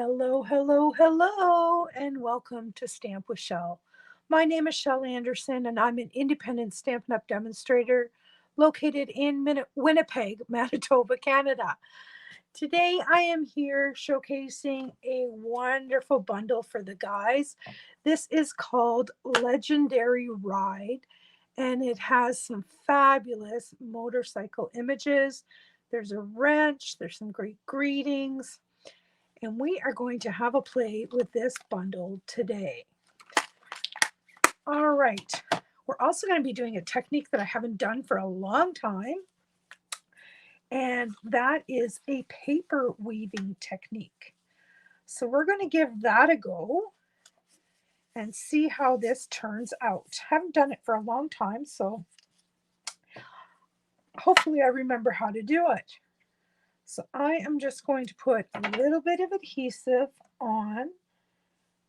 Hello, hello, hello, and welcome to Stamp with Shel. My name is Shel Anderson, and I'm an independent Stampin' Up! Demonstrator located in Winnipeg, Manitoba, Canada. Today, I am here showcasing a wonderful bundle for the guys. This is called Legendary Ride, and it has some fabulous motorcycle images. There's a wrench, there's some great greetings, and we are going to have a play with this bundle today. All right, we're also going to be doing a technique that I haven't done for a long time, and that is a paper weaving technique. So we're going to give that a go and see how this turns out. Haven't done it for a long time, so hopefully I remember how to do it. So I am just going to put a little bit of adhesive on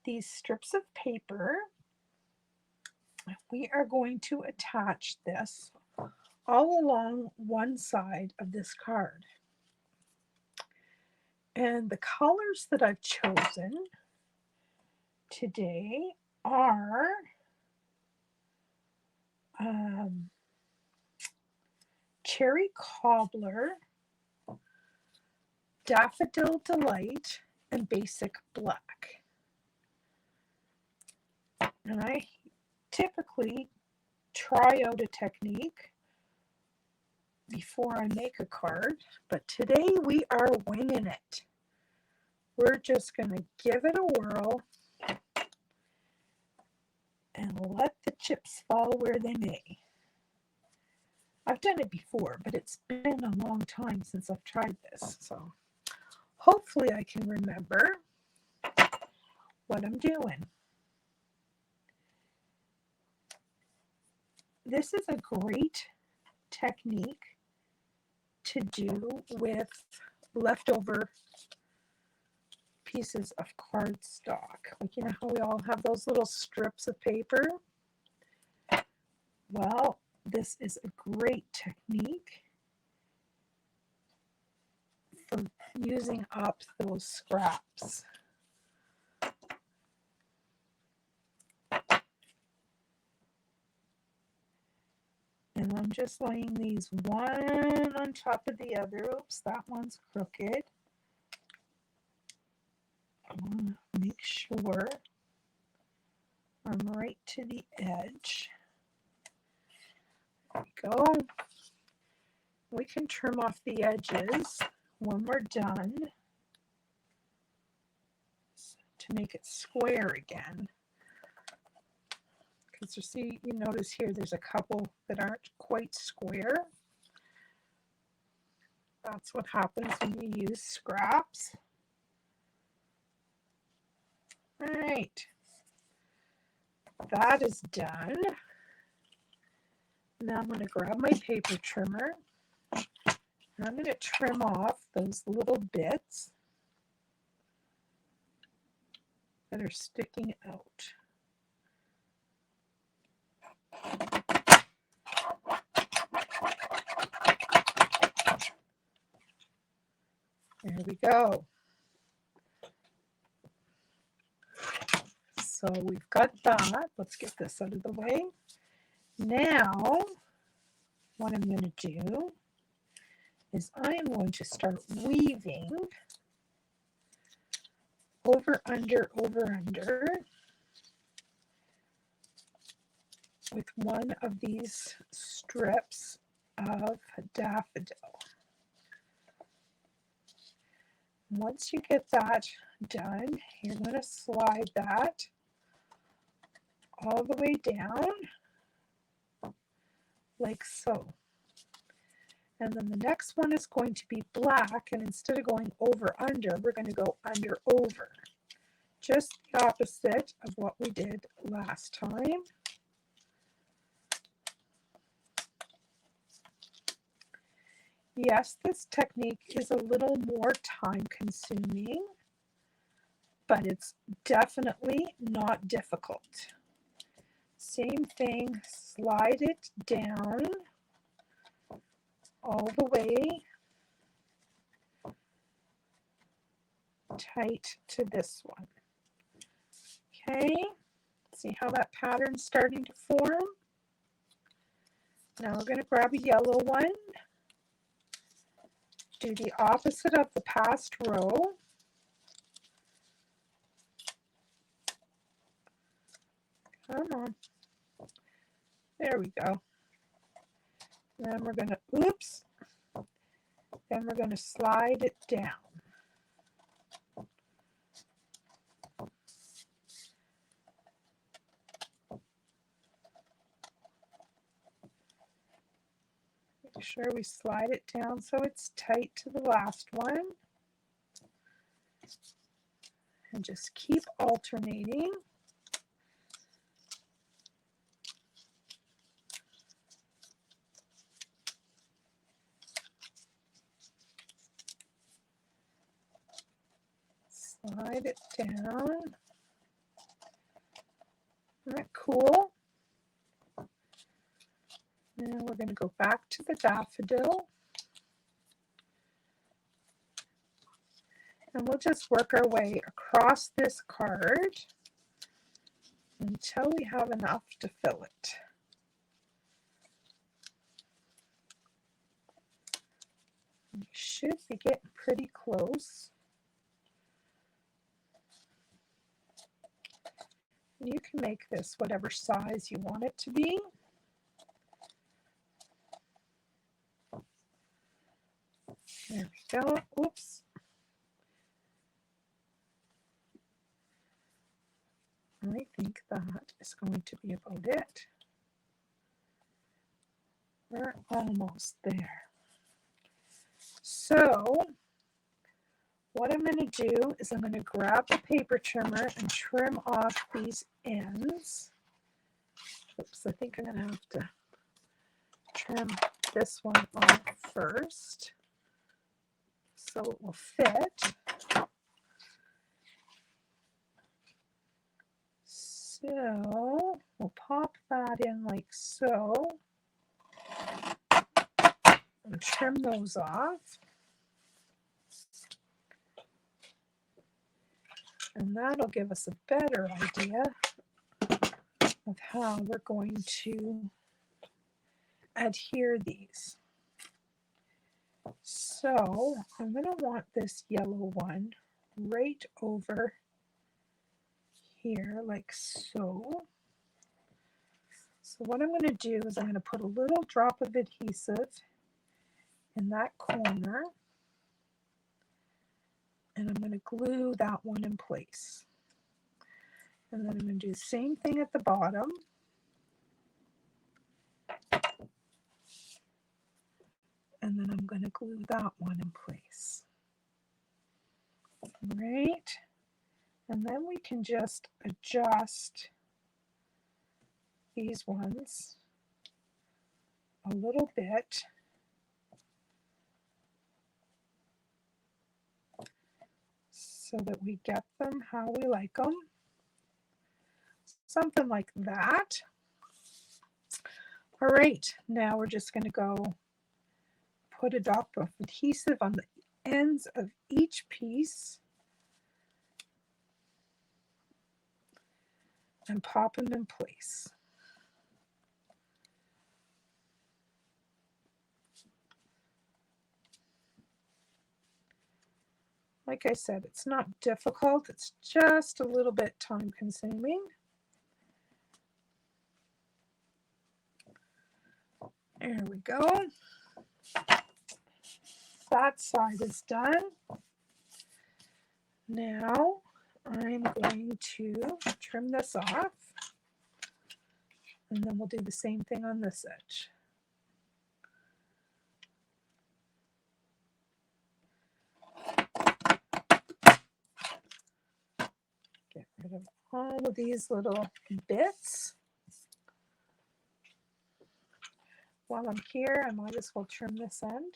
these strips of paper. We are going to attach this all along one side of this card. And the colors that I've chosen today are Cherry Cobbler, Daffodil Delight, and Basic Black. And I typically try out a technique before I make a card, but today we are winging it. We're just going to give it a whirl and let the chips fall where they may. I've done it before, but it's been a long time since I've tried this, so hopefully I can remember what I'm doing. This is a great technique to do with leftover pieces of cardstock. Like, you know how we all have those little strips of paper? Well, this is a great technique for using up those scraps. And I'm just laying these one on top of the other. Oops, that one's crooked. I want to make sure I'm right to the edge. There we go. We can trim off the edges when we're done to make it square again. Because you notice here there's a couple that aren't quite square. That's what happens when you use scraps. All right, that is done. Now I'm going to grab my paper trimmer and I'm going to trim off those little bits that are sticking out. There we go. So we've got that. Let's get this out of the way. Now, what I'm going to do is I am going to start weaving over, under with one of these strips of daffodil. Once you get that done, you're going to slide that all the way down like so. And then the next one is going to be black, and instead of going over under, we're going to go under over. Just the opposite of what we did last time. Yes, this technique is a little more time consuming, but it's definitely not difficult. Same thing, slide it down all the way tight to this one. Okay, see how that pattern's starting to form? Now we're going to grab a yellow one, do the opposite of the past row. Come on. There we go. Then we're going to, oops, then we're going to slide it down. Make sure we slide it down so it's tight to the last one. And just keep alternating. Slide it down. Isn't that cool? Now we're going to go back to the daffodil. And we'll just work our way across this card until we have enough to fill it. We should be getting pretty close. You can make this whatever size you want it to be. There we go. Oops. I think that is going to be about it. We're almost there. So what I'm going to do is I'm going to grab the paper trimmer and trim off these ends. Oops, I think I'm going to have to trim this one off first so it will fit. So we'll pop that in like so and trim those off. And that'll give us a better idea of how we're going to adhere these. So I'm going to want this yellow one right over here like so. So what I'm going to do is I'm going to put a little drop of adhesive in that corner, and I'm going to glue that one in place. And then I'm going to do the same thing at the bottom. And then I'm going to glue that one in place. Right? And then we can just adjust these ones a little bit. So that we get them how we like them. Something like that. All right, now we're just going to go put a dot of adhesive on the ends of each piece and pop them in place. Like I said, it's not difficult, it's just a little bit time consuming. There we go. That side is done. Now I'm going to trim this off, and then we'll do the same thing on this edge. Get rid of all of these little bits. While I'm here, I might as well trim this end.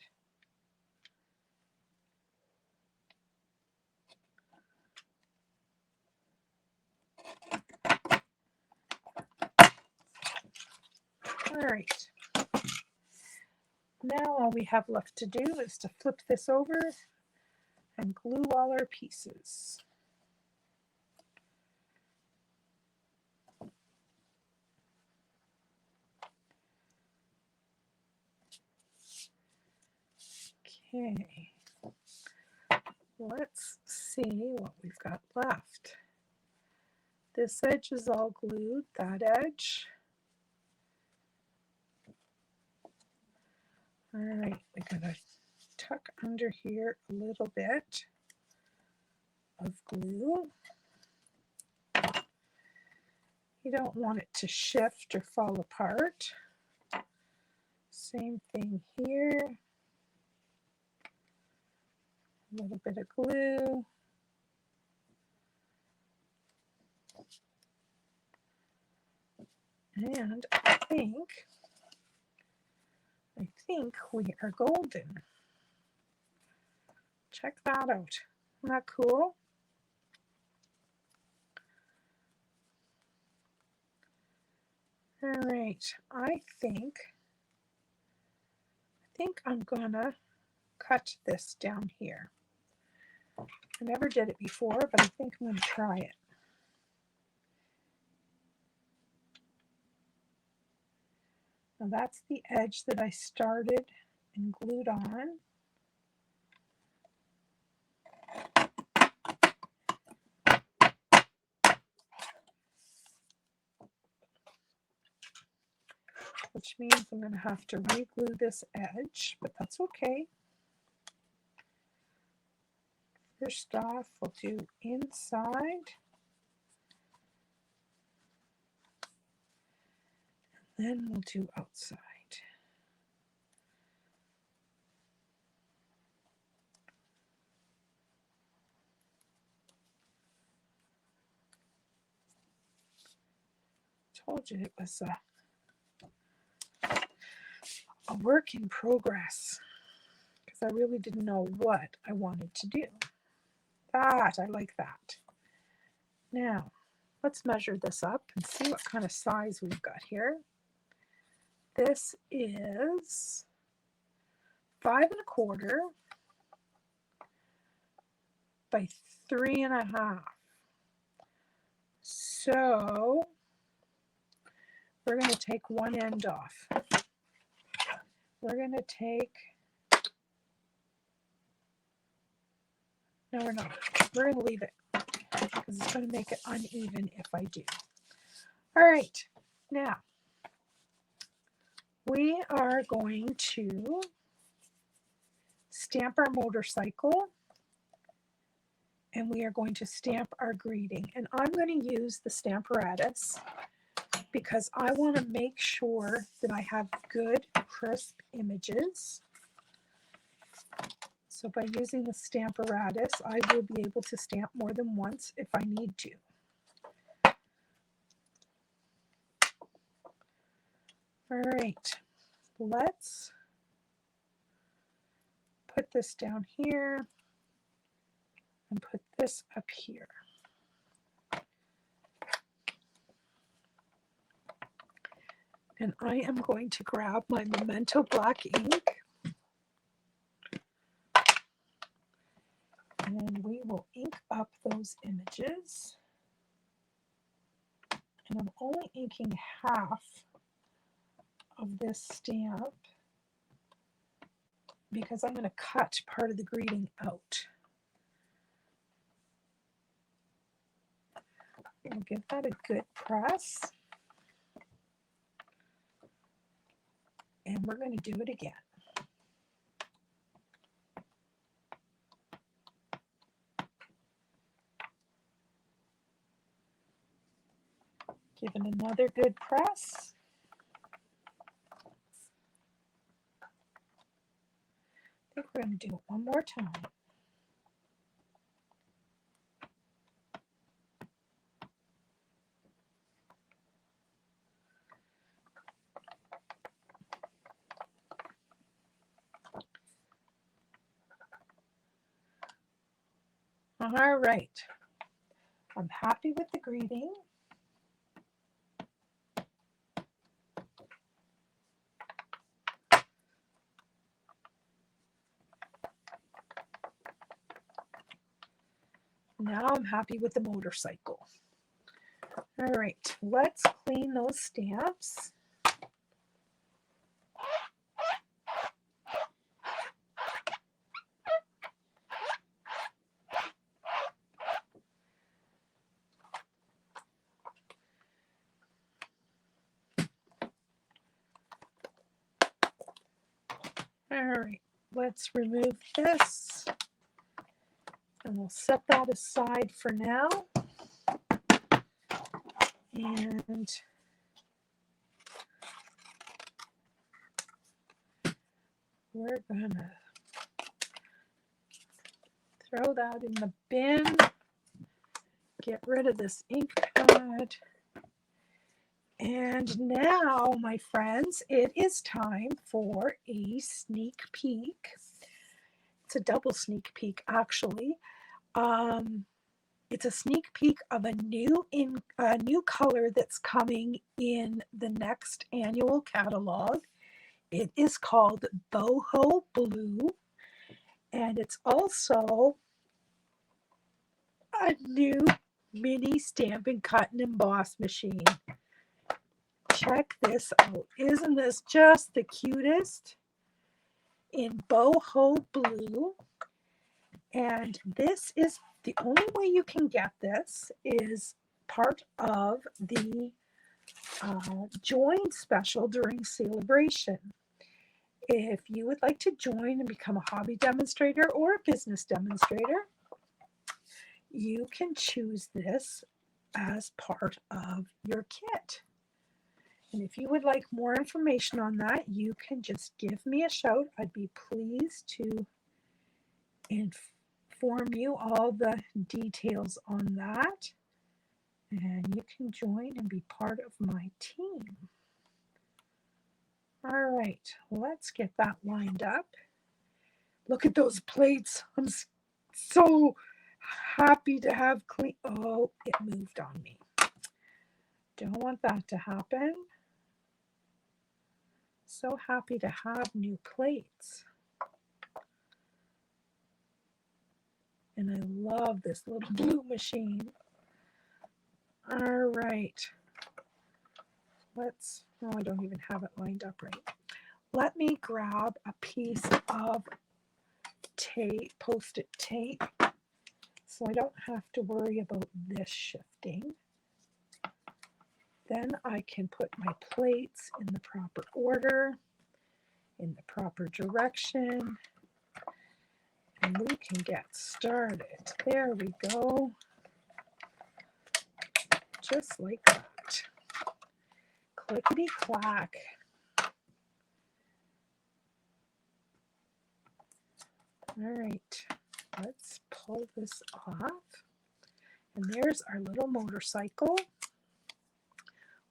All right. Now all we have left to do is to flip this over and glue all our pieces. Okay, let's see what we've got left. This edge is all glued, that edge. All right, we're gonna tuck under here a little bit of glue. You don't want it to shift or fall apart. Same thing here. A little bit of glue. And I think we are golden. Check that out. Isn't that cool? All right, I think I'm gonna cut this down here. I never did it before, but I think I'm gonna try it. Now that's the edge that I started and glued on. Which means I'm going to have to re-glue this edge, but that's okay. First off, we'll do inside. And then we'll do outside. Told you it was a work in progress because I really didn't know what I wanted to do. That, I like that. Now, let's measure this up and see what kind of size we've got here. This is 5 1/4 by 3 1/2. So we're going to take one end off. We're going to take, no, we're not. We're going to leave it because it's going to make it uneven if I do. All right, now we are going to stamp our motorcycle and we are going to stamp our greeting. And I'm going to use the Stamparatus because I want to make sure that I have good, crisp images. So by using the Stamparatus, I will be able to stamp more than once if I need to. All right, let's put this down here and put this up here. And I am going to grab my Memento black ink and then we will ink up those images. And I'm only inking half of this stamp because I'm going to cut part of the greeting out. We'll give that a good press. And we're going to do it again. Give it another good press. I think we're going to do it one more time. All right, I'm happy with the greeting. Now I'm happy with the motorcycle. All right, let's clean those stamps. All right, let's remove this, and we'll set that aside for now. And we're gonna throw that in the bin, get rid of this ink pad. And now, my friends, it is time for a sneak peek. It's a double sneak peek, actually. It's a sneak peek of a new color that's coming in the next annual catalog. It is called Boho Blue, and it's also a new mini Stampin' Cut and Emboss machine. Check this out. Isn't this just the cutest? In Boho Blue. And this is the only way you can get this is part of the join special during celebration. If you would like to join and become a hobby demonstrator or a business demonstrator, you can choose this as part of your kit. And if you would like more information on that, you can just give me a shout. I'd be pleased to inform you all the details on that. And you can join and be part of my team. All right, let's get that lined up. Look at those plates. I'm so happy to have clean. Oh, it moved on me. Don't want that to happen. So happy to have new plates. And I love this little blue machine. All right. I don't even have it lined up right. Let me grab a piece of tape, Post-it tape, so I don't have to worry about this shifting. Then I can put my plates in the proper order, in the proper direction, and we can get started. There we go. Just like that. Clickety clack. All right, let's pull this off. And there's our little motorcycle.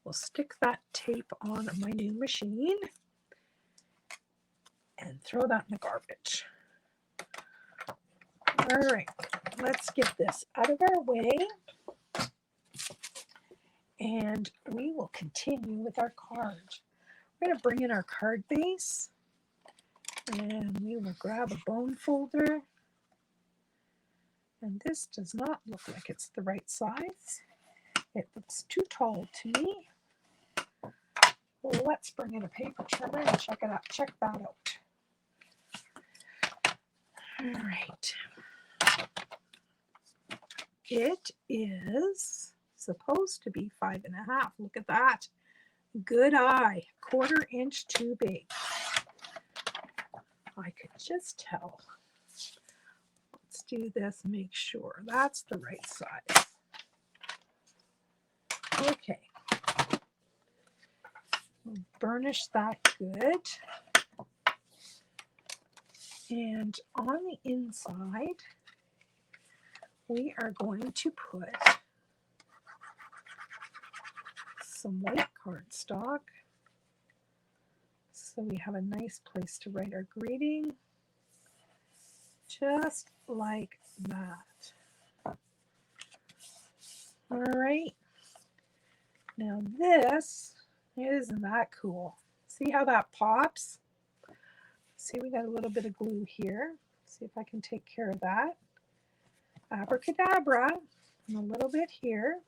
We'll stick that tape on my new machine and throw that in the garbage. All right, let's get this out of our way. And we will continue with our card. We're going to bring in our card base. And we will grab a bone folder. And this does not look like it's the right size. It looks too tall to me. Well, let's bring in a paper trimmer and check that out. All right. It is supposed to be 5.5. Look at that. Good eye. 1/4 inch too big. I could just tell. Let's do this, make sure that's the right size. Okay. We'll burnish that good. And on the inside, we are going to put some white cardstock so we have a nice place to write our greeting, just like that. All right, now this, isn't that cool? See how that pops? See, we got a little bit of glue here. See if I can take care of that. Abracadabra, and a little bit here.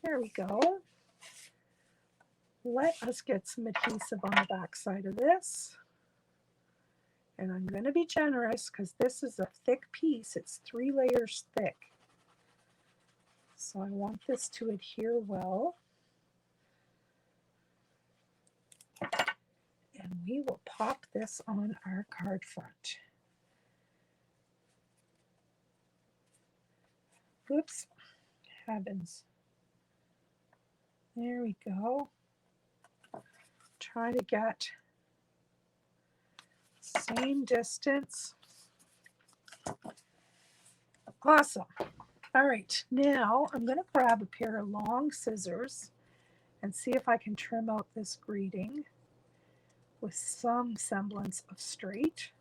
There we go. Let us get some adhesive on the back side of this. And I'm going to be generous because this is a thick piece. It's 3 layers thick. So I want this to adhere well. And we will pop this on our card front. Oops, heavens. There we go. Try to get same distance. Awesome. All right, now I'm going to grab a pair of long scissors and see if I can trim out this greeting with some semblance of straight.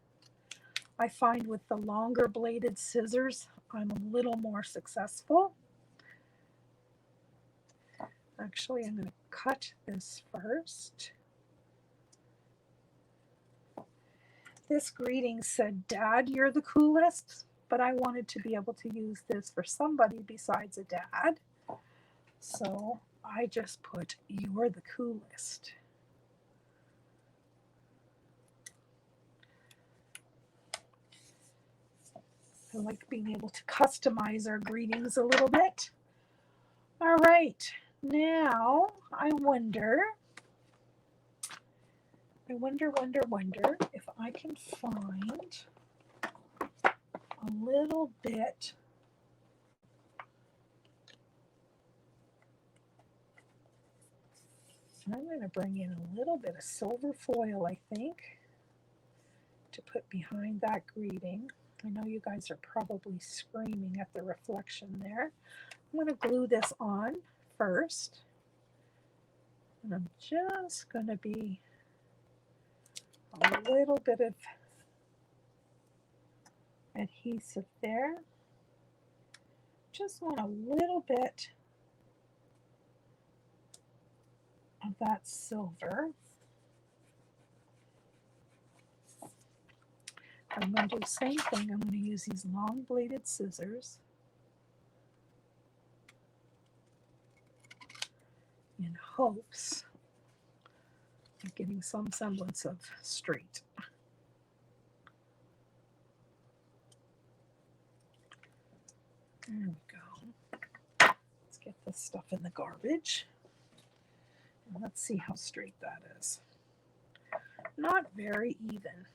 I find with the longer bladed scissors, I'm a little more successful. Actually, I'm going to cut this first. This greeting said, "Dad, you're the coolest," but I wanted to be able to use this for somebody besides a dad. So I just put, "You're the coolest." I like being able to customize our greetings a little bit. All right, now I wonder if I can find a little bit I'm going to bring in a little bit of silver foil, I think, to put behind that greeting. I know you guys are probably screaming at the reflection there. I'm going to glue this on first. And I'm just going to be a little bit of adhesive there. Just want a little bit of that silver. I'm going to do the same thing. I'm going to use these long bladed scissors in hopes of getting some semblance of straight. There we go. Let's get this stuff in the garbage. And let's see how straight that is. Not very even.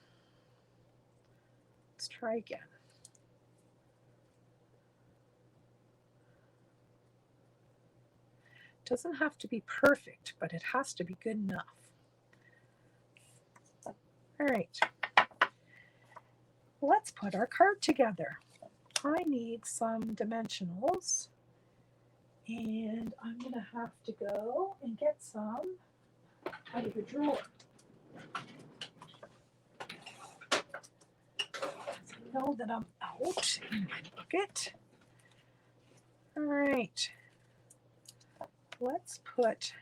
Let's try again. Doesn't have to be perfect, but it has to be good enough. All right. Let's put our card together. I need some dimensionals, and I'm going to have to go and get some out of the drawer. I know that I'm out in my bucket. All right. Let's put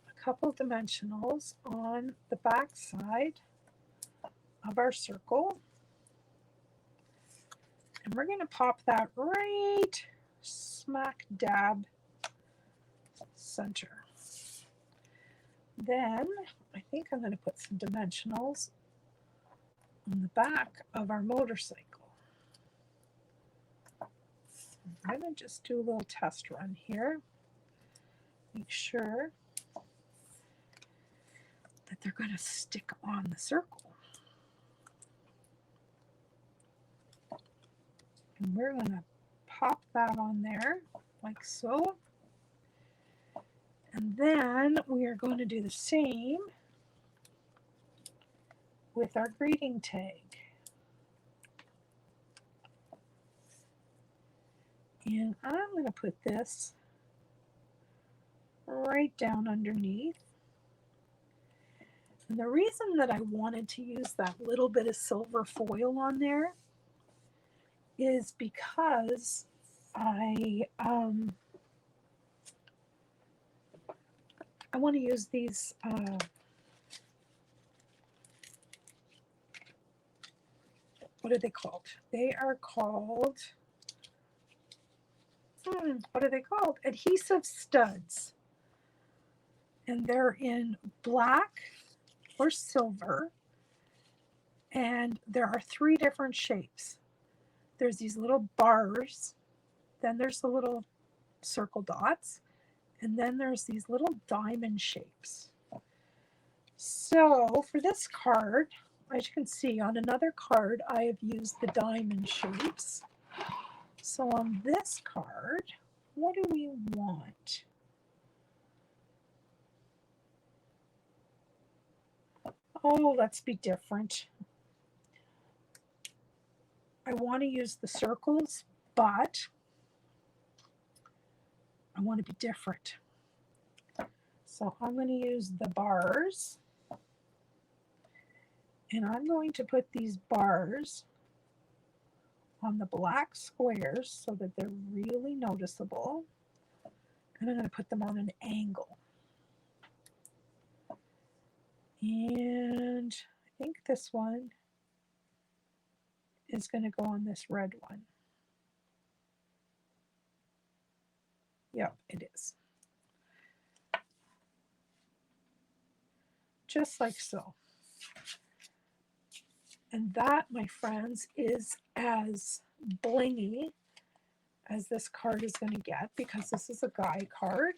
a couple dimensionals on the back side of our circle. And we're going to pop that right smack dab center. Then I think I'm going to put some dimensionals on the back of our motorcycle. I'm going to just do a little test run here. Make sure that they're going to stick on the circle. And we're going to pop that on there like so. And then we are going to do the same with our greeting tag. And I'm going to put this right down underneath. And the reason that I wanted to use that little bit of silver foil on there is because I want to use these what are they called? They are called, what are they called? Adhesive studs. And they're in black or silver. And there are 3 different shapes. There's these little bars, then there's the little circle dots, and then there's these little diamond shapes. So for this card, as you can see on another card, I have used the diamond shapes. So on this card, what do we want? Oh, let's be different. I want to use the circles, but I want to be different. So I'm going to use the bars, and I'm going to put these bars on the black squares so that they're really noticeable. And I'm going to put them on an angle. And I think this one is going to go on this red one. Yep, it is. Just like so. And that, my friends, is as blingy as this card is going to get, because this is a guy card.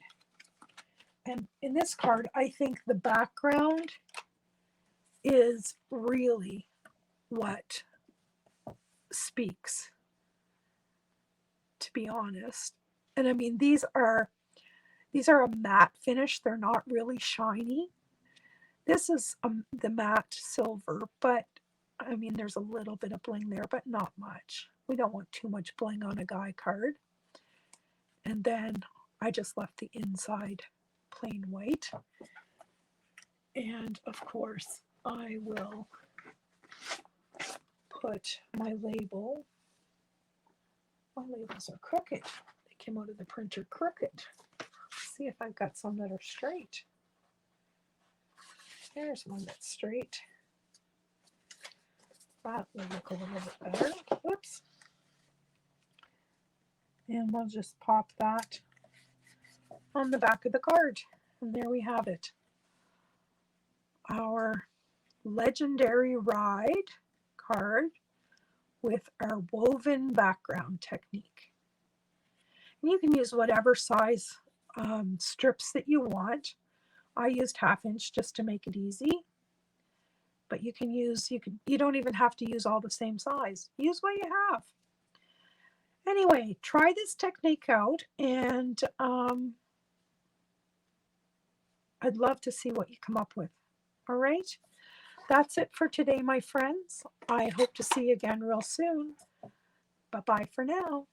And in this card, I think the background is really what speaks, to be honest. And I mean, these are a matte finish. They're not really shiny. This is the matte silver, but I mean, there's a little bit of bling there, but not much. We don't want too much bling on a guy card. And then I just left the inside plain white. And of course, I will put my label. My labels are crooked. They came out of the printer crooked. Let's see if I've got some that are straight. There's one that's straight. That will look a little bit better. Whoops. And we'll just pop that on the back of the card. And there we have it. Our legendary ride card with our woven background technique. And you can use whatever size strips that you want. I used 1/2 inch just to make it easy. But you don't even have to use all the same size. Use what you have. Anyway, try this technique out, and I'd love to see what you come up with. All right, that's it for today, my friends. I hope to see you again real soon. Bye-bye for now.